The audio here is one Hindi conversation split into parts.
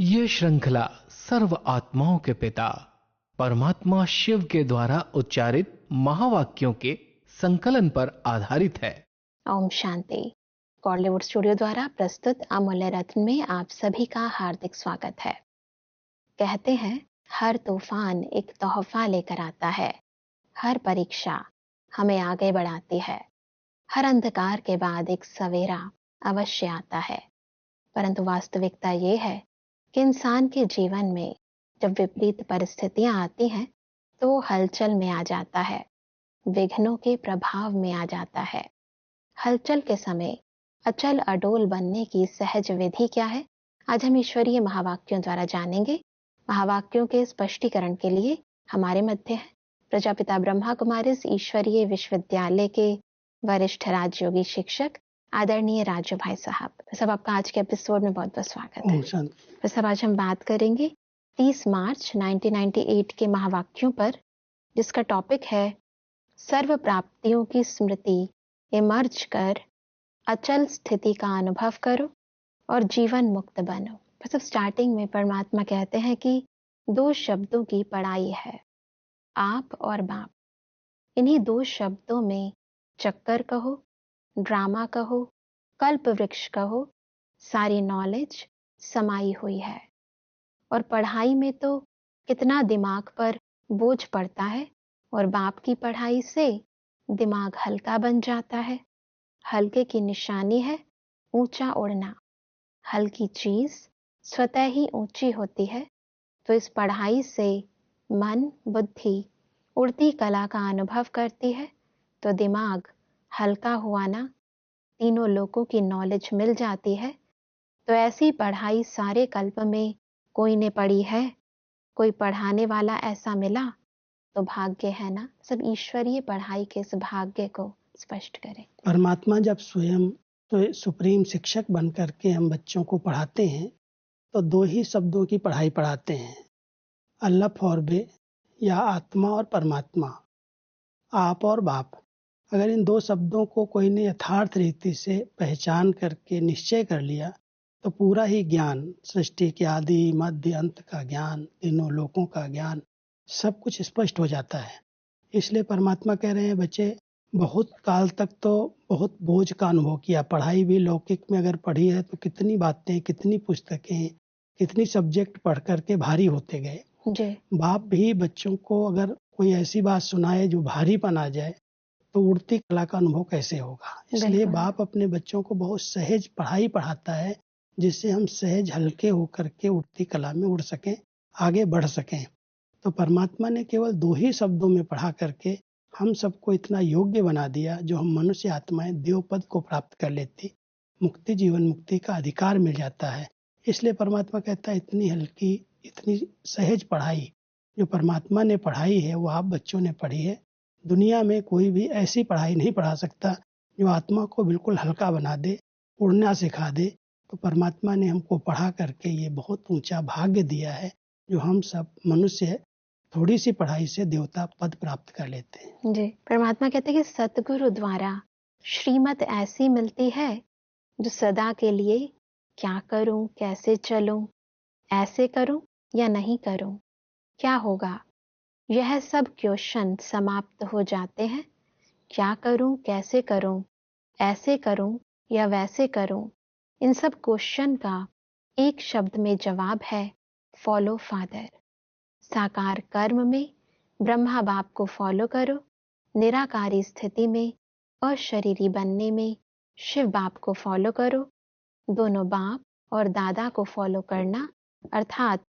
ये श्रृंखला सर्व आत्माओं के पिता परमात्मा शिव के द्वारा उच्चारित महावाक्यों के संकलन पर आधारित है। ओम शांति। गॉडलीवुड स्टूडियो द्वारा प्रस्तुत अमूल्य रत्न में आप सभी का हार्दिक स्वागत है। कहते हैं हर तूफान एक तोहफा लेकर आता है, हर परीक्षा हमें आगे बढ़ाती है, हर अंधकार के बाद एक सवेरा अवश्य आता है। परंतु वास्तविकता ये है कि इंसान के जीवन में जब विपरीत परिस्थितियां आती हैं तो वो हलचल में आ जाता है, विघ्नों के प्रभाव में आ जाता है। हलचल के समय अचल अडोल बनने की सहज विधि क्या है, आज हम ईश्वरीय महावाक्यों द्वारा जानेंगे। महावाक्यों के स्पष्टीकरण के लिए हमारे मध्य हैं प्रजापिता ब्रह्मा कुमारिस ईश्वरीय विश्वविद्यालय के वरिष्ठ राजयोगी शिक्षक आदरणीय राजू भाई साहब। सब आपका आज के एपिसोड में बहुत बहुत स्वागत है। तो सब आज हम बात करेंगे 30 मार्च 1998 के महावाक्यों पर, जिसका टॉपिक है सर्व प्राप्तियों की स्मृति इमर्ज कर अचल स्थिति का अनुभव करो और जीवन मुक्त बनो। सब स्टार्टिंग में परमात्मा कहते हैं कि दो शब्दों की पढ़ाई है, आप और बाप। इन्हीं दो शब्दों में चक्कर कहो, ड्रामा कहो, कल्प वृक्ष कहो, सारी नॉलेज समाई हुई है। और पढ़ाई में तो कितना दिमाग पर बोझ पड़ता है और बाप की पढ़ाई से दिमाग हल्का बन जाता है। हल्के की निशानी है ऊंचा उड़ना। हल्की चीज स्वतः ही ऊंची होती है। तो इस पढ़ाई से मन बुद्धि उड़ती कला का अनुभव करती है, तो दिमाग हल्का हुआ ना, तीनों लोगों की नॉलेज मिल जाती है। तो ऐसी पढ़ाई सारे कल्प में कोई ने पढ़ी है, कोई पढ़ाने वाला ऐसा मिला तो भाग्य है ना। सब ईश्वरीय पढ़ाई के इस भाग्य को स्पष्ट करें। परमात्मा जब स्वयं तो सुप्रीम शिक्षक बन करके हम बच्चों को पढ़ाते हैं तो दो ही शब्दों की पढ़ाई पढ़ाते हैं, अल्लाह और बे, या आत्मा और परमात्मा, आप और बाप। अगर इन दो शब्दों को कोई ने यथार्थ रीति से पहचान करके निश्चय कर लिया तो पूरा ही ज्ञान, सृष्टि के आदि मध्य अंत का ज्ञान, तीनों लोकों का ज्ञान, सब कुछ स्पष्ट हो जाता है। इसलिए परमात्मा कह रहे हैं बच्चे, बहुत काल तक तो बहुत बोझ का अनुभव किया। पढ़ाई भी लौकिक में अगर पढ़ी है तो कितनी बातें, कितनी पुस्तकें, कितनी सब्जेक्ट पढ़ करके भारी होते गए। बाप भी बच्चों को अगर कोई ऐसी बात सुनाए जो भारीपन आ जाए तो उड़ती कला का अनुभव कैसे होगा। इसलिए बाप अपने बच्चों को बहुत सहज पढ़ाई पढ़ाता है, जिससे हम सहज हल्के होकर के उड़ती कला में उड़ सकें, आगे बढ़ सकें। तो परमात्मा ने केवल दो ही शब्दों में पढ़ा करके हम सबको इतना योग्य बना दिया, जो हम मनुष्य आत्माएं देव पद को प्राप्त कर लेती, मुक्ति, जीवन मुक्ति का अधिकार मिल जाता है। इसलिए परमात्मा कहता है इतनी हल्की, इतनी सहज पढ़ाई जो परमात्मा ने पढ़ाई है वो आप बच्चों ने पढ़ी है। दुनिया में कोई भी ऐसी पढ़ाई नहीं पढ़ा सकता जो आत्मा को बिल्कुल हल्का बना दे, उड़ना सिखा दे। तो परमात्मा ने हमको पढ़ा करके ये बहुत ऊंचा भाग्य दिया है, जो हम सब मनुष्य थोड़ी सी पढ़ाई से देवता पद प्राप्त कर लेते हैं। जी, परमात्मा कहते हैं कि सतगुरु द्वारा श्रीमत ऐसी मिलती है जो सदा के लिए क्या करूं, कैसे चलूं, ऐसे करूं या नहीं करूं, क्या होगा, यह सब क्वेश्चन समाप्त हो जाते हैं। क्या करूं, कैसे करूं, ऐसे करूं या वैसे करूं, इन सब क्वेश्चन का एक शब्द में जवाब है फॉलो फादर। साकार कर्म में ब्रह्मा बाप को फॉलो करो, निराकारी स्थिति में अशरीरी बनने में शिव बाप को फॉलो करो। दोनों बाप और दादा को फॉलो करना अर्थात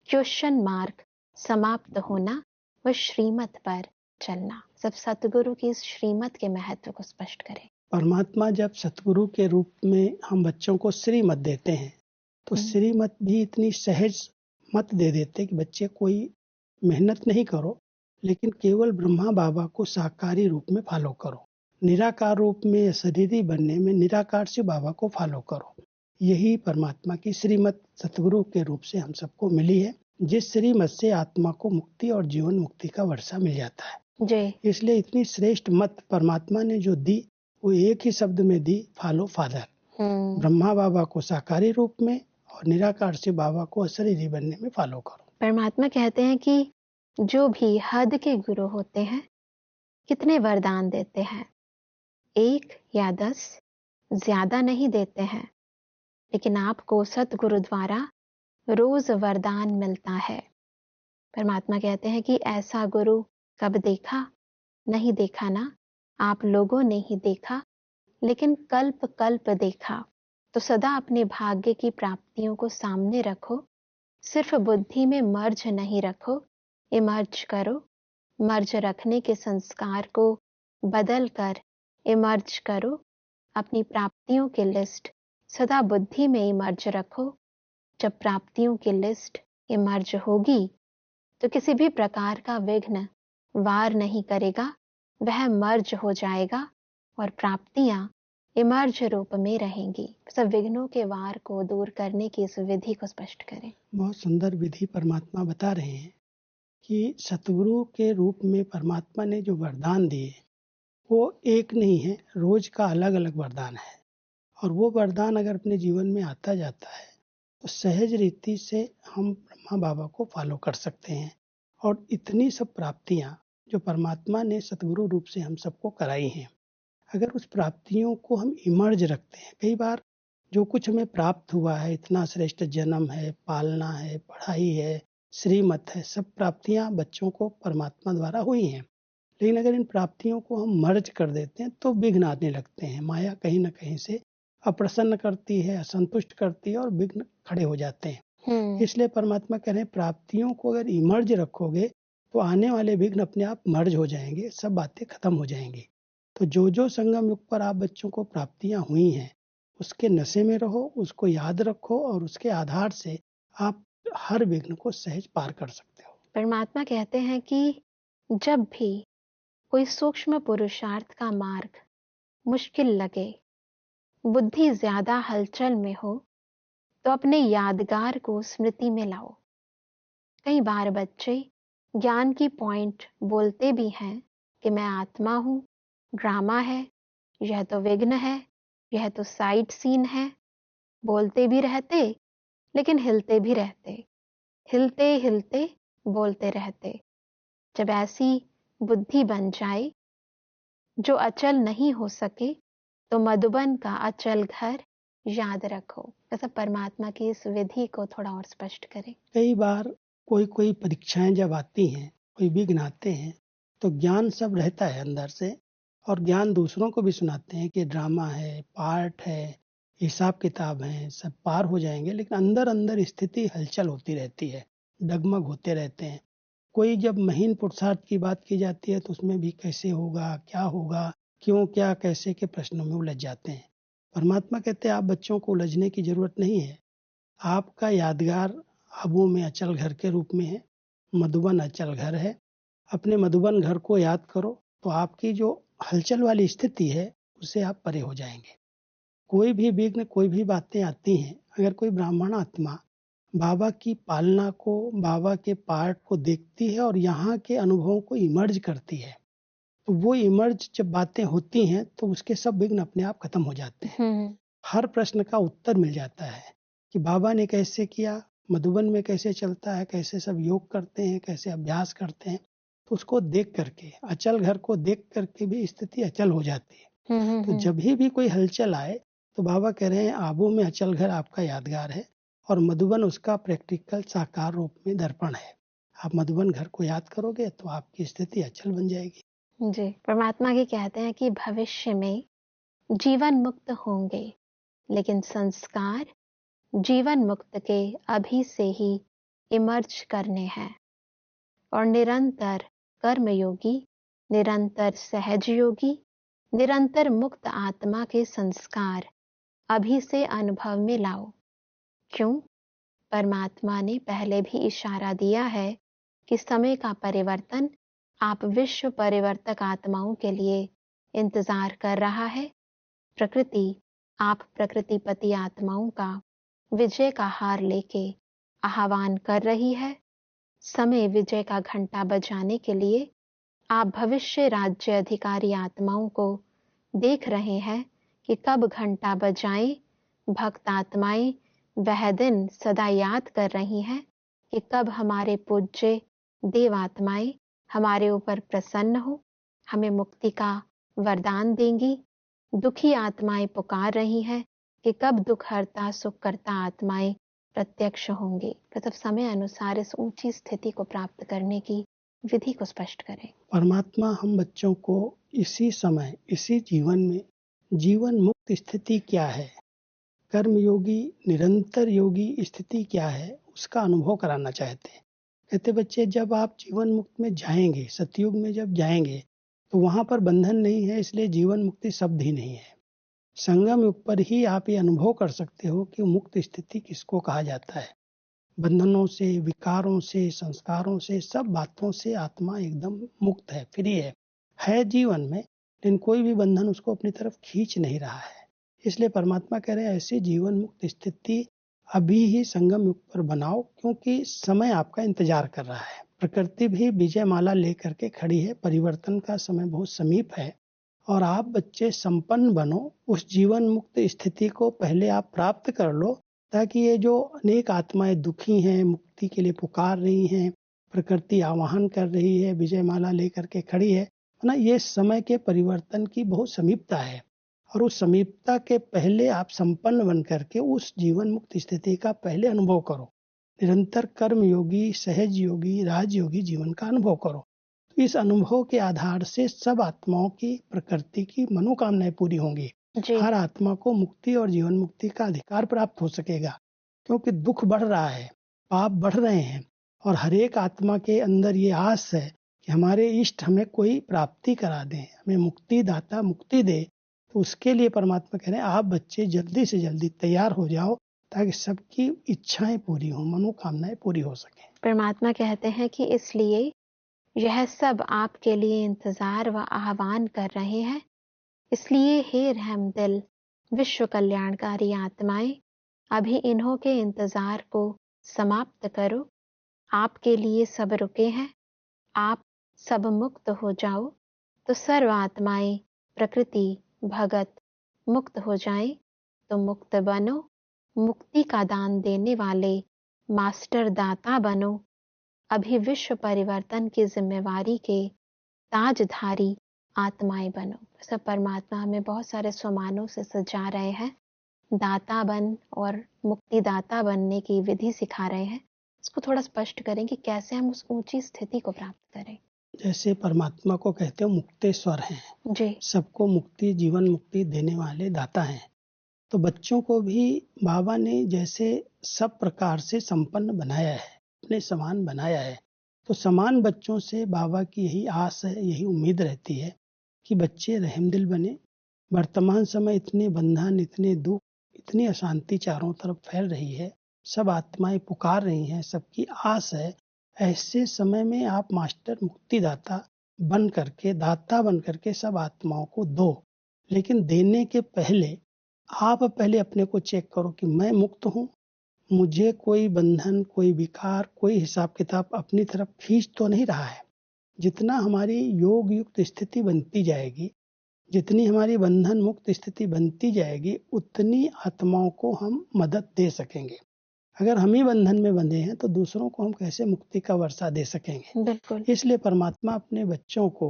क्वेश्चन मार्क समाप्त होना व श्रीमत पर चलना। सब सतगुरु की इस श्रीमत के महत्व को स्पष्ट करें। परमात्मा जब सतगुरु के रूप में हम बच्चों को श्रीमत देते हैं तो श्रीमत भी इतनी सहज मत दे देते कि बच्चे कोई मेहनत नहीं करो, लेकिन केवल ब्रह्मा बाबा को साकारी रूप में फॉलो करो, निराकार रूप में शरीरी बनने में निराकार शिव बाबा को फॉलो करो। यही परमात्मा की श्रीमत सतगुरु के रूप से हम सबको मिली है, जिस श्रीमत से आत्मा को मुक्ति और जीवन मुक्ति का वर्षा मिल जाता है जी। इसलिए इतनी श्रेष्ठ मत परमात्मा ने जो दी वो एक ही शब्द में दी, फॉलो फादर। ब्रह्मा बाबा को साकारी रूप में और निराकार से बाबा को अशरीरी बनने में फॉलो करो। परमात्मा कहते हैं कि जो भी हद के गुरु होते हैं, कितने वरदान देते हैं, 1 या 10 ज्यादा नहीं देते हैं, लेकिन आपको सतगुरु द्वारा रोज वरदान मिलता है। परमात्मा कहते हैं कि ऐसा गुरु कब देखा? नहीं देखा ना, आप लोगों ने ही देखा, लेकिन कल्प कल्प देखा। तो सदा अपने भाग्य की प्राप्तियों को सामने रखो, सिर्फ बुद्धि में मर्ज नहीं रखो, इमर्ज करो। मर्ज रखने के संस्कार को बदल कर इमर्ज करो। अपनी प्राप्तियों की लिस्ट सदा बुद्धि में इमर्ज रखो। जब प्राप्तियों की लिस्ट इमर्ज होगी तो किसी भी प्रकार का विघ्न वार नहीं करेगा, वह मर्ज हो जाएगा और प्राप्तियां इमर्ज रूप में रहेंगी। सब विघ्नों के वार को दूर करने की इस विधि को स्पष्ट करें। बहुत सुंदर विधि परमात्मा बता रहे हैं कि सतगुरु के रूप में परमात्मा ने जो वरदान दिए वो एक नहीं है, रोज का अलग अलग वरदान है। और वो वरदान अगर अपने जीवन में आता जाता है तो सहज रीति से हम ब्रह्मा बाबा को फॉलो कर सकते हैं। और इतनी सब प्राप्तियां जो परमात्मा ने सतगुरु रूप से हम सबको कराई हैं, अगर उस प्राप्तियों को हम इमर्ज रखते हैं, कई बार जो कुछ हमें प्राप्त हुआ है, इतना श्रेष्ठ जन्म है, पालना है, पढ़ाई है, श्रीमत है, सब प्राप्तियां बच्चों को परमात्मा द्वारा हुई हैं। लेकिन अगर इन प्राप्तियों को हम मर्ज कर देते हैं तो विघ्न आने लगते हैं। माया कहीं ना कहीं से अप्रसन्न करती है, असंतुष्ट करती है और विघ्न खड़े हो जाते हैं। इसलिए परमात्मा कह रहे हैं प्राप्तियों को अगर इमर्ज रखोगे तो आने वाले विघ्न अपने आप मर्ज हो जाएंगे, सब बातें खत्म हो जाएंगी। तो जो संगम युग पर आप बच्चों को प्राप्तियां हुई हैं उसके नशे में रहो, उसको याद रखो और उसके आधार से आप हर विघ्न को सहज पार कर सकते हो। परमात्मा कहते हैं कि जब भी कोई सूक्ष्म पुरुषार्थ का मार्ग मुश्किल लगे, बुद्धि ज्यादा हलचल में हो, तो अपने यादगार को स्मृति में लाओ। कई बार बच्चे ज्ञान की पॉइंट बोलते भी हैं कि मैं आत्मा हूँ, ड्रामा है, यह तो विघ्न है, यह तो साइड सीन है। बोलते भी रहते लेकिन हिलते भी रहते, हिलते हिलते बोलते रहते। जब ऐसी बुद्धि बन जाए जो अचल नहीं हो सके तो मधुबन का अचल घर याद रखो। ऐसा परमात्मा की इस विधि को थोड़ा और स्पष्ट करें। कई बार कोई परीक्षाएं जब आती हैं, कोई विघ्न आते हैं, तो ज्ञान सब रहता है अंदर से और ज्ञान दूसरों को भी सुनाते हैं कि ड्रामा है, पार्ट है, हिसाब किताब है, सब पार हो जाएंगे। लेकिन अंदर अंदर स्थिति हलचल होती रहती है, डगमग होते रहते हैं। कोई जब महीन पुरुषार्थ की बात की जाती है तो उसमें भी कैसे होगा, क्या होगा, क्यों, क्या, कैसे के प्रश्नों में उलझ जाते हैं। परमात्मा कहते हैं आप बच्चों को उलझने की जरूरत नहीं है। आपका यादगार आबू में अचल घर के रूप में है, मधुबन अचल घर है। अपने मधुबन घर को याद करो तो आपकी जो हलचल वाली स्थिति है उससे आप परे हो जाएंगे। कोई भी विघ्न, कोई भी बातें आती हैं, अगर कोई ब्राह्मण आत्मा बाबा की पालना को, बाबा के पार्ट को देखती है और यहाँ के अनुभवों को इमर्ज करती है, तो वो इमर्ज जब बातें होती हैं तो उसके सब विघ्न अपने आप खत्म हो जाते हैं। हर प्रश्न का उत्तर मिल जाता है कि बाबा ने कैसे किया, मधुबन में कैसे चलता है, कैसे सब योग करते हैं, कैसे अभ्यास करते हैं। तो उसको देख करके, अचल घर को देख करके भी स्थिति अचल हो जाती है। तो जब भी कोई हलचल आए तो बाबा कह रहे हैं आबू में अचल घर आपका यादगार है और मधुबन उसका प्रैक्टिकल साकार रूप में दर्पण है। आप मधुबन घर को याद करोगे तो आपकी स्थिति अचल बन जाएगी। जी, परमात्मा ये कहते हैं कि भविष्य में जीवन मुक्त होंगे, लेकिन संस्कार जीवन मुक्त के अभी से ही इमर्ज करने हैं। और निरंतर कर्मयोगी, निरंतर सहज योगी, निरंतर मुक्त आत्मा के संस्कार अभी से अनुभव में लाओ। क्यों? परमात्मा ने पहले भी इशारा दिया है कि समय का परिवर्तन आप विश्व परिवर्तक आत्माओं के लिए इंतजार कर रहा है। प्रकृति आप प्रकृतिपति आत्माओं का विजय का हार लेके आह्वान कर रही है। समय विजय का घंटा बजाने के लिए आप भविष्य राज्य अधिकारी आत्माओं को देख रहे हैं कि कब घंटा बजाएं। भक्त आत्माएं वह दिन सदा याद कर रही हैं कि कब हमारे पूज्य देव आत्माएं हमारे ऊपर प्रसन्न हो, हमें मुक्ति का वरदान देंगी। दुखी आत्माएं पुकार रही हैं कि कब दुख हरता सुख करता आत्माएं प्रत्यक्ष होंगे। प्रथम समय अनुसार इस ऊंची स्थिति को प्राप्त करने की विधि को स्पष्ट करें। परमात्मा हम बच्चों को इसी समय, इसी जीवन में जीवन मुक्त स्थिति क्या है, कर्म योगी निरंतर योगी स्थिति क्या है, उसका अनुभव कराना चाहते हैं। कहते बच्चे, जब आप जीवन मुक्त में जाएंगे, सतयुग में जब जाएंगे, तो वहां पर बंधन नहीं है, इसलिए जीवन मुक्ति शब्द ही नहीं है। संगम युग पर ही आप ये अनुभव कर सकते हो कि मुक्त स्थिति किसको कहा जाता है। बंधनों से, विकारों से, संस्कारों से, सब बातों से आत्मा एकदम मुक्त है, फ्री है जीवन में, लेकिन कोई भी बंधन उसको अपनी तरफ खींच नहीं रहा है। इसलिए परमात्मा कह रहे हैं ऐसी जीवन मुक्त स्थिति अभी ही संगम युग पर बनाओ, क्योंकि समय आपका इंतजार कर रहा है। प्रकृति भी विजय माला लेकर के खड़ी है, परिवर्तन का समय बहुत समीप है और आप बच्चे संपन्न बनो, उस जीवन मुक्त स्थिति को पहले आप प्राप्त कर लो, ताकि ये जो अनेक आत्माएं दुखी हैं, मुक्ति के लिए पुकार रही हैं, प्रकृति आवाहन कर रही है, विजय माला लेकर के खड़ी है ना, ये समय के परिवर्तन की बहुत समीपता है और उस समीपता के पहले आप संपन्न बन करके उस जीवन मुक्त स्थिति का पहले अनुभव करो। निरंतर कर्म योगी, सहज योगी, राजयोगी जीवन का अनुभव करो। तो इस अनुभव के आधार से सब आत्माओं की, प्रकृति की मनोकामनाएं पूरी होंगी। हर आत्मा को मुक्ति और जीवन मुक्ति का अधिकार प्राप्त हो सकेगा, क्योंकि दुख बढ़ रहा है, पाप बढ़ रहे हैं और हर एक आत्मा के अंदर ये आस है कि हमारे इष्ट हमें कोई प्राप्ति करा दें, हमें मुक्ति दाता मुक्ति दे। तो उसके लिए परमात्मा कह रहे हैं आप बच्चे जल्दी से जल्दी तैयार हो जाओ, ताकि सबकी इच्छाएं पूरी हो, मनोकामनाएं पूरी हो सके। परमात्मा कहते हैं कि इसलिए यह सब आपके लिए इंतजार व आह्वान कर रहे हैं। इसलिए हे रहम दिल विश्व कल्याणकारी आत्माएं, अभी इन्हों के इंतजार को समाप्त करो। आपके लिए सब रुके हैं, आप सब मुक्त हो जाओ तो सर्व आत्माएं, प्रकृति, भगत मुक्त हो जाएं तो मुक्त बनो। मुक्ति का दान देने वाले मास्टर दाता बनो। अभी विश्व परिवर्तन की जिम्मेवारी के ताजधारी आत्माएं बनो। सब परमात्मा हमें बहुत सारे सम्मानों से सजा रहे हैं, दाता बन और मुक्ति दाता बनने की विधि सिखा रहे हैं। इसको थोड़ा स्पष्ट करें कि कैसे हम उस ऊंची स्थिति को प्राप्त करें। जैसे परमात्मा को कहते हो मुक्तेश्वर हैं जी, सबको मुक्ति, जीवन मुक्ति देने वाले दाता हैं। तो बच्चों को भी बाबा ने जैसे सब प्रकार से संपन्न बनाया है, अपने समान बनाया है, तो समान बच्चों से बाबा की यही आस है, यही उम्मीद रहती है कि बच्चे रहमदिल बने। वर्तमान समय इतने बंधन, इतने दुख, इतनी अशांति चारों तरफ फैल रही है, सब आत्माएं पुकार रही हैं, सबकी आस है। ऐसे समय में आप मास्टर मुक्तिदाता बन करके, दाता बन करके सब आत्माओं को दो। लेकिन देने के पहले आप पहले अपने को चेक करो कि मैं मुक्त हूँ, मुझे कोई बंधन, कोई विकार, कोई हिसाब किताब अपनी तरफ खींच तो नहीं रहा है। जितना हमारी योग युक्त स्थिति बनती जाएगी, जितनी हमारी बंधन मुक्त स्थिति बनती जाएगी, उतनी आत्माओं को हम मदद दे सकेंगे। अगर हम ही बंधन में बंधे हैं तो दूसरों को हम कैसे मुक्ति का वर्षा दे सकेंगे। बिल्कुल। इसलिए परमात्मा अपने बच्चों को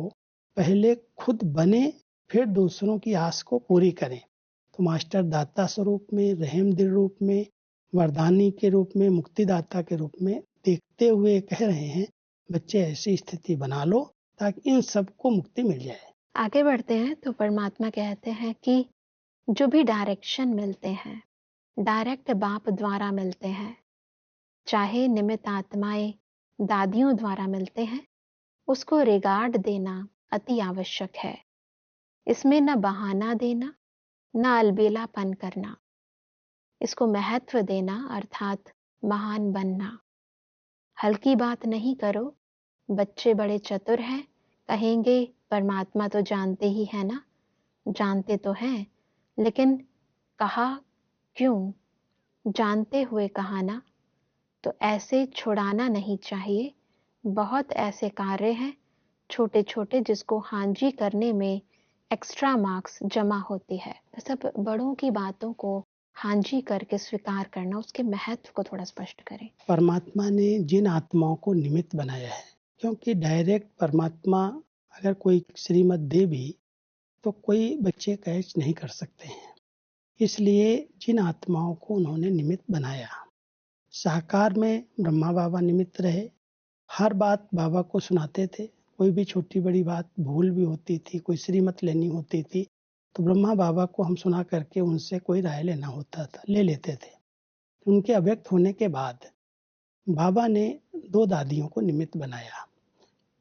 पहले खुद बने, फिर दूसरों की आस को पूरी करें। तो मास्टर दाता स्वरूप में, रहम दिल रूप में, वरदानी के रूप में, मुक्तिदाता के रूप में देखते हुए कह रहे हैं बच्चे ऐसी स्थिति बना लो ताकि इन सबको मुक्ति मिल जाए। आगे बढ़ते हैं तो परमात्मा कहते हैं कि जो भी डायरेक्शन मिलते हैं, डायरेक्ट बाप द्वारा मिलते हैं, चाहे निमित्त आत्माएं दादियों द्वारा मिलते हैं, उसको रिगार्ड देना अति आवश्यक है। इसमें न बहाना देना, न अलबेलापन करना, इसको महत्व देना अर्थात महान बनना। हल्की बात नहीं करो। बच्चे बड़े चतुर हैं, कहेंगे परमात्मा तो जानते ही है ना। जानते तो हैं, लेकिन कहा क्यों? जानते हुए कहा ना। तो ऐसे छुड़ाना नहीं चाहिए। बहुत ऐसे कार्य हैं छोटे छोटे जिसको हांजी करने में एक्स्ट्रा मार्क्स जमा होती है। सब बड़ों की बातों को हाँ जी करके स्वीकार करना, उसके महत्व को थोड़ा स्पष्ट करें। परमात्मा ने जिन आत्माओं को निमित्त बनाया है, क्योंकि डायरेक्ट परमात्मा अगर कोई श्रीमत दे भी तो कोई बच्चे कैच नहीं कर सकते हैं। इसलिए जिन आत्माओं को उन्होंने निमित्त बनाया, साकार में ब्रह्मा बाबा निमित्त रहे, हर बात बाबा को सुनाते थे। कोई भी छोटी बड़ी बात भूल भी होती थी, कोई श्रीमत लेनी होती थी तो ब्रह्मा बाबा को हम सुना करके उनसे कोई राय लेना होता था, ले लेते थे। उनके अव्यक्त होने के बाद बाबा ने 2 दादियों को निमित्त बनाया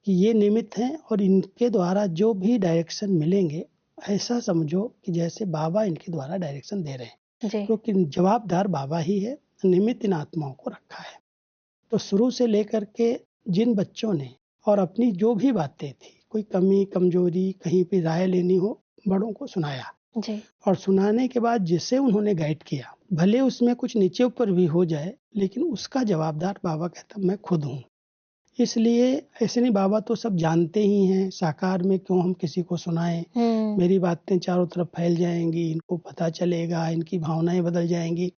कि ये निमित्त हैं और इनके द्वारा जो भी डायरेक्शन मिलेंगे ऐसा समझो कि जैसे बाबा इनके द्वारा डायरेक्शन दे रहे हैं, क्योंकि जवाबदार बाबा ही है, निमित्त इन आत्माओं को रखा है। तो शुरू से लेकर के जिन बच्चों ने और अपनी जो भी बातें थी, कोई कमी कमजोरी कहीं पे राय लेनी हो, बड़ों को सुनाया जी। और सुनाने के बाद जिसे उन्होंने गाइड किया, भले उसमें कुछ नीचे ऊपर भी हो जाए लेकिन उसका जवाबदार बाबा कहता मैं खुद हूँ। इसलिए ऐसे नहीं, बाबा तो सब जानते ही हैं, साकार में क्यों हम किसी को सुनाएं, मेरी बातें चारों तरफ फैल जाएंगी, इनको पता चलेगा, इनकी भावनाएं बदल जाएंगी।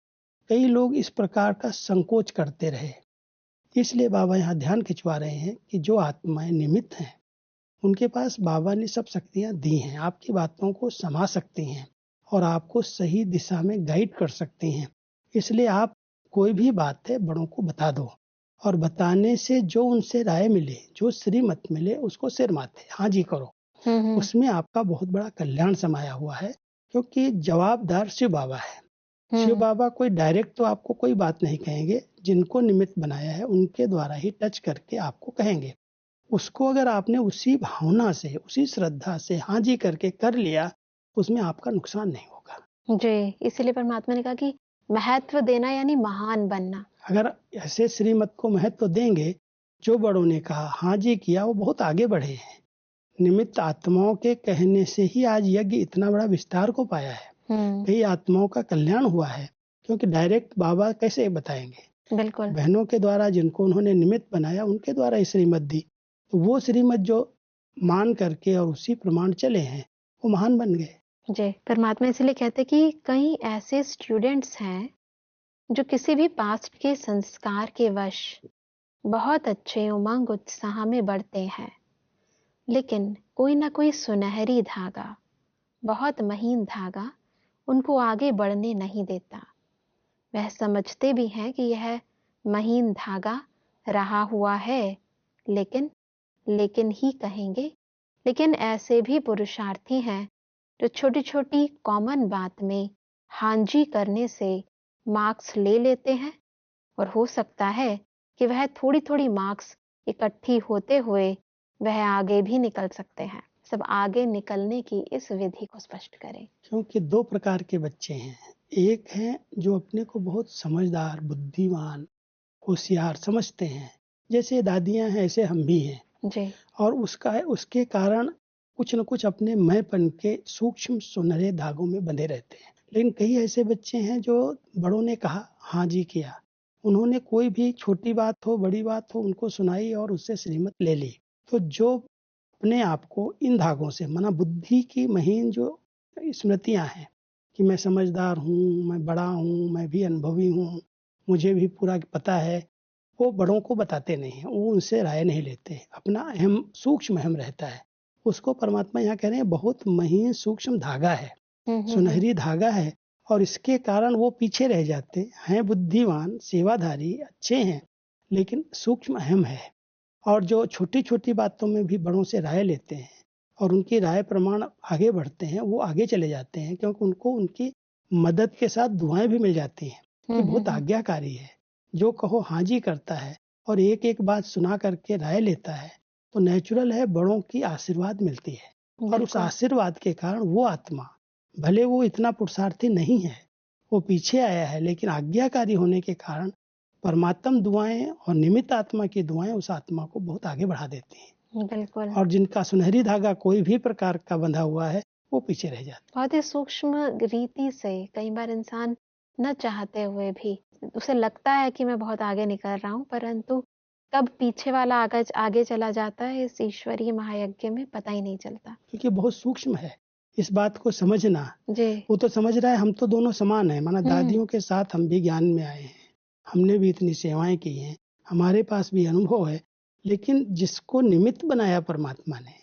कई लोग इस प्रकार का संकोच करते रहे। इसलिए बाबा यहाँ ध्यान खिंचवा रहे हैं कि जो आत्माएं निमित्त हैं उनके पास बाबा ने सब शक्तियां दी हैं, आपकी बातों को समा सकती हैं और आपको सही दिशा में गाइड कर सकती हैं। इसलिए आप कोई भी बात है बड़ों को बता दो और बताने से जो उनसे राय मिले, जो श्रीमत मिले, उसको सिर माथे हाँ जी करो। उसमें आपका बहुत बड़ा कल्याण समाया हुआ है, क्योंकि जवाबदार शिव बाबा है। शिव बाबा कोई डायरेक्ट तो आपको कोई बात नहीं कहेंगे, जिनको निमित्त बनाया है उनके द्वारा ही टच करके आपको कहेंगे। उसको अगर आपने उसी भावना से, उसी श्रद्धा से हाँ जी करके कर लिया, उसमें आपका नुकसान नहीं होगा जी। इसीलिए परमात्मा ने कहा कि महत्व देना यानी महान बनना। अगर ऐसे श्रीमत को महत्व देंगे, जो बड़ों ने कहा हाँ जी किया, वो बहुत आगे बढ़े हैं। निमित्त आत्माओं के कहने से ही आज यज्ञ इतना बड़ा विस्तार को पाया है। कई आत्माओं का कल्याण हुआ है, क्योंकि डायरेक्ट बाबा कैसे बताएंगे। बिल्कुल। बहनों के द्वारा जिनको उन्होंने निमित्त बनाया, उनके द्वारा ही श्रीमत दी, तो वो श्रीमत जो मान करके और उसी प्रमाण चले हैं, वो महान बन गए। जी। परमात्मा इसलिए कहते कि कई ऐसे स्टूडेंट्स हैं जो किसी भी पास्ट के संस्कार के वश बहुत अच्छे उमंग उत्साह में बढ़ते हैं, लेकिन कोई ना कोई सुनहरी धागा, बहुत महीन धागा उनको आगे बढ़ने नहीं देता। वह समझते भी हैं कि यह महीन धागा रहा हुआ है, लेकिन ही कहेंगे। लेकिन ऐसे भी पुरुषार्थी हैं जो छोटी छोटी कॉमन बात में हाँ जी करने से मार्क्स ले लेते हैं, और हो सकता है कि वह थोड़ी थोड़ी मार्क्स इकट्ठी होते हुए वह आगे भी निकल सकते हैं। सब आगे निकलने की इस विधि को स्पष्ट करें। क्योंकि 2 प्रकार के बच्चे हैं। एक हैं जो अपने को बहुत समझदार, बुद्धिमान, होशियार समझते हैं, जैसे दादियां हैं ऐसे हम भी हैं जी। और उसके कारण कुछ न कुछ अपने मैंपन के सूक्ष्म सुनहरे धागों में बंधे रहते हैं। लेकिन कई ऐसे बच्चे हैं जो बड़ों ने कहा हाँ जी किया, उन्होंने कोई भी छोटी बात हो बड़ी बात हो उनको सुनाई और उससे श्रीमत ले ली। तो जो अपने आप को इन धागों से, माना बुद्धि की महीन जो स्मृतियां हैं कि मैं समझदार हूँ, मैं बड़ा हूँ, मैं भी अनुभवी हूँ, मुझे भी पूरा पता है, वो बड़ों को बताते नहीं हैं, वो उनसे राय नहीं लेते, अपना अहम सूक्ष्म अहम रहता है। उसको परमात्मा यहाँ कह रहे हैं बहुत महीन सूक्ष्म धागा है, सुनहरी धागा है, और इसके कारण वो पीछे रह जाते हैं। बुद्धिमान, सेवाधारी, अच्छे हैं, लेकिन सूक्ष्म अहम है। और जो छोटी छोटी बातों में भी बड़ों से राय लेते हैं और उनकी राय प्रमाण आगे बढ़ते हैं, वो आगे चले जाते हैं, क्योंकि उनको उनकी मदद के साथ दुआएं भी मिल जाती हैं। ये बहुत आज्ञाकारी है। जो कहो हाँ जी करता है और एक एक बात सुना करके राय लेता है, तो नेचुरल है बड़ों की आशीर्वाद मिलती है। और उस आशीर्वाद के कारण वो आत्मा, भले वो इतना पुरुषार्थी नहीं है, वो पीछे आया है, लेकिन आज्ञाकारी होने के कारण परमात्म दुआएं और निमित्त आत्मा की दुआएं उस आत्मा को बहुत आगे बढ़ा देती हैं। बिल्कुल। और जिनका सुनहरी धागा कोई भी प्रकार का बंधा हुआ है, वो पीछे रह जाता है। बहुत ही सूक्ष्म रीति से कई बार इंसान न चाहते हुए भी उसे लगता है कि मैं बहुत आगे निकल रहा हूँ, परंतु कब पीछे वाला आगे चला जाता है इस ईश्वरीय महायज्ञ में पता ही नहीं चलता। क्योंकि बहुत सूक्ष्म है। इस बात को समझना। जी। वो तो समझ रहा है हम तो दोनों समान हैं, माना दादियों के साथ हम भी ज्ञान में आए हैं, हमने भी इतनी सेवाएं की हैं, हमारे पास भी अनुभव है, लेकिन जिसको निमित्त बनाया परमात्मा ने,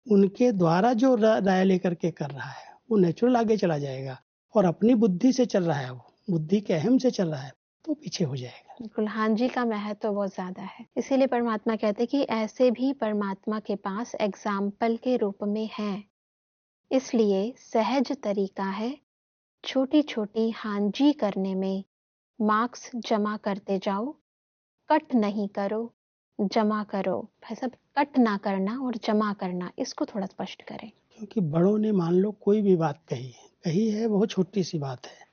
उनके द्वारा जो राय लेकर के कर रहा है वो नेचुरल आगे चला जाएगा, और अपनी बुद्धि से चल रहा है, वो बुद्धि के अहम से चल रहा है तो पीछे हो जाएगा। बिल्कुल, हाँ जी का महत्व तो बहुत ज्यादा है। इसीलिए परमात्मा कहते कि ऐसे भी परमात्मा के पास एग्जाम्पल के रूप में हैं। इसलिए सहज तरीका है छोटी छोटी हाँ जी करने में मार्क्स जमा करते जाओ, कट नहीं करो, जमा करो। भाई साहब, कट ना करना और जमा करना, इसको थोड़ा स्पष्ट करें। क्योंकि बड़ों ने मान लो कोई भी बात कही है, बहुत छोटी सी बात है,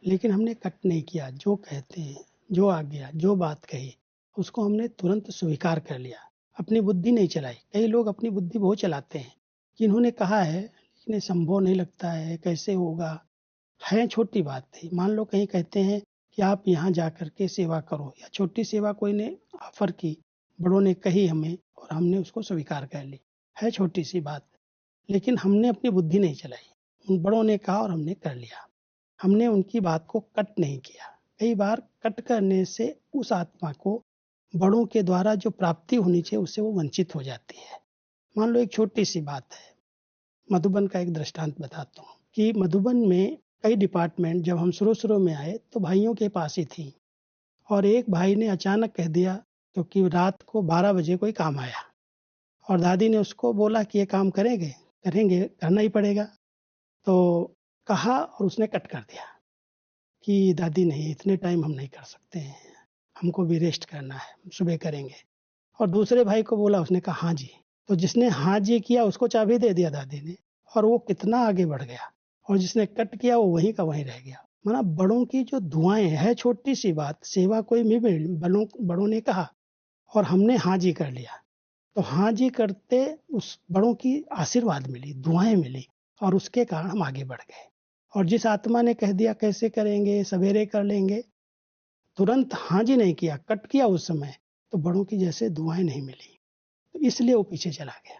लेकिन हमने कट नहीं किया। जो कहते हैं, जो आ गया, जो बात कही, उसको हमने तुरंत स्वीकार कर लिया, अपनी बुद्धि नहीं चलाई। कई लोग अपनी बुद्धि बहुत चलाते हैं कि इन्होंने कहा है लेकिन संभव नहीं लगता है, कैसे होगा, है छोटी बात थी। मान लो कहीं कहते हैं कि आप यहाँ जा करके सेवा करो, या छोटी सेवा कोई ने ऑफर की, बड़ों ने कही हमें और हमने उसको स्वीकार कर ली, है छोटी सी बात, लेकिन हमने अपनी बुद्धि नहीं चलाई। उन बड़ों ने कहा और हमने कर लिया, हमने उनकी बात को कट नहीं किया। कई बार कट करने से उस आत्मा को बड़ों के द्वारा जो प्राप्ति होनी चाहिए उससे वो वंचित हो जाती है। मान लो एक छोटी सी बात है, मधुबन का एक दृष्टांत बताता हूँ कि मधुबन में कई डिपार्टमेंट जब हम शुरू में आए तो भाइयों के पास ही थी, और एक भाई ने अचानक कह दिया, क्योंकि रात को 12 बजे कोई काम आया और दादी ने उसको बोला कि ये काम करेंगे, करना ही पड़ेगा। तो कहा और उसने कट कर दिया कि दादी नहीं, इतने टाइम हम नहीं कर सकते हैं, हमको भी रेस्ट करना है, सुबह करेंगे। और दूसरे भाई को बोला, उसने कहा हाँ जी। तो जिसने हाँ जी किया उसको चाबी दे दिया दादी ने, और वो कितना आगे बढ़ गया, और जिसने कट किया वो वहीं का वहीं रह गया। माना बड़ों की जो दुआएं है, छोटी सी बात, सेवा कोई भी बड़ों ने कहा और हमने हाँ जी कर लिया, तो हाँ जी करते उस बड़ों की आशीर्वाद मिली, दुआएं मिली, और उसके कारण हम आगे बढ़ गए। और जिस आत्मा ने कह दिया कैसे करेंगे, सवेरे कर लेंगे, तुरंत हाँ जी नहीं किया, कट किया उस समय, तो बड़ों की जैसे दुआएं नहीं मिली, तो इसलिए वो पीछे चला गया।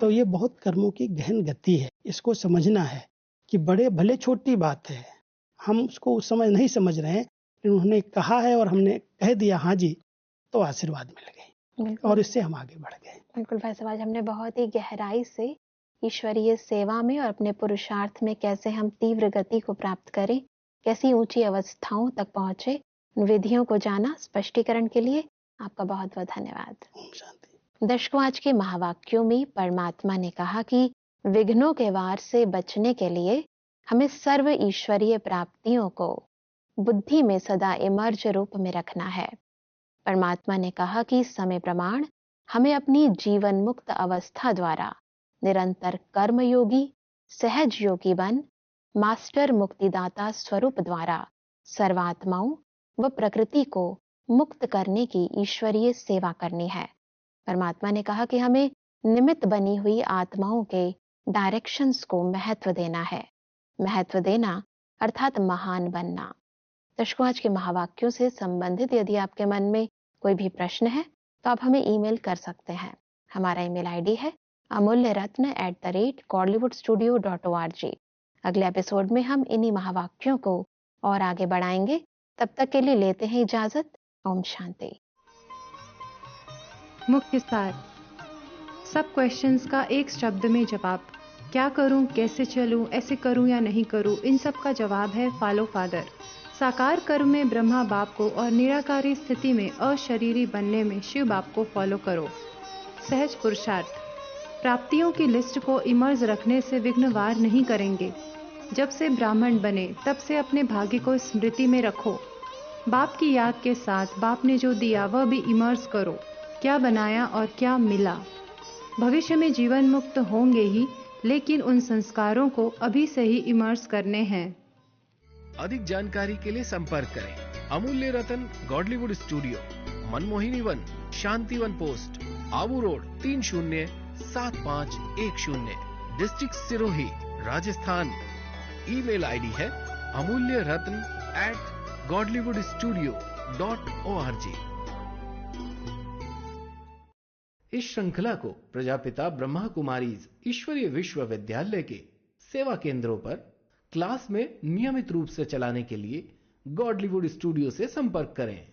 तो ये बहुत कर्मों की गहन गति है, इसको समझना है कि बड़े भले छोटी बात है, हम उसको उस समय नहीं समझ रहे हैं, लेकिन उन्होंने कहा है और हमने कह दिया हाँ जी, तो आशीर्वाद मिल गई और इससे हम आगे बढ़ गए। बिल्कुल भाई साहब, आज हमने बहुत ही गहराई से ईश्वरीय सेवा में और अपने पुरुषार्थ में कैसे हम तीव्र गति को प्राप्त करें, कैसी ऊंची अवस्थाओं तक पहुंचे, विधियों को जाना। स्पष्टीकरण के लिए आपका बहुत बहुत धन्यवाद। दर्शकों, आज के महावाक्यों में परमात्मा ने कहा कि विघ्नों के वार से बचने के लिए हमें सर्व ईश्वरीय प्राप्तियों को बुद्धि में सदा इमर्ज रूप में रखना है। परमात्मा ने कहा कि समय प्रमाण हमें अपनी जीवन मुक्त अवस्था द्वारा निरंतर कर्मयोगी, सहज योगी बन मास्टर मुक्तिदाता स्वरूप द्वारा सर्वात्माओं व प्रकृति को मुक्त करने की ईश्वरीय सेवा करनी है। परमात्मा ने कहा कि हमें निमित्त बनी हुई आत्माओं के डायरेक्शंस को महत्व देना है। महत्व देना अर्थात महान बनना। दर्शकों, आज के महावाक्यों से संबंधित यदि आपके मन में कोई भी प्रश्न है तो आप हमें ईमेल कर सकते हैं। हमारा ईमेल आईडी है amulyaratna@kollywoodstudio.org। अगले एपिसोड में हम इन्हीं महावाक्यों को और आगे बढ़ाएंगे। तब तक के लिए लेते हैं इजाजत। ओम शांति। मुख्य सार, सब क्वेश्चंस का एक शब्द में जवाब। क्या करूं, कैसे चलूं, ऐसे करूं या नहीं करूं, इन सब का जवाब है फॉलो फादर। साकार कर्म में ब्रह्मा बाप को और निराकारी स्थिति में अशरीरी बनने में शिव बाप को फॉलो करो। सहज पुरुषार्थ, प्राप्तियों की लिस्ट को इमर्ज रखने से विघ्न वार नहीं करेंगे। जब से ब्राह्मण बने तब से अपने भाग्य को स्मृति में रखो। बाप की याद के साथ बाप ने जो दिया वह भी इमर्ज करो। क्या बनाया और क्या मिला। भविष्य में जीवन मुक्त होंगे ही, लेकिन उन संस्कारों को अभी से ही इमर्ज करने हैं। अधिक जानकारी के लिए संपर्क करें Amulya Ratan Godlywood studio, Manmohini Van, Shanti Van post, Abu road 307510, district Sirohi, Rajasthan. Email ID है amulyaratn@godlywoodstudio.org। इस श्रृंखला को प्रजापिता ब्रह्मा कुमारीज ईश्वरीय विश्वविद्यालय के सेवा केंद्रों पर क्लास में नियमित रूप से चलाने के लिए गॉडलीवुड स्टूडियो से संपर्क करें।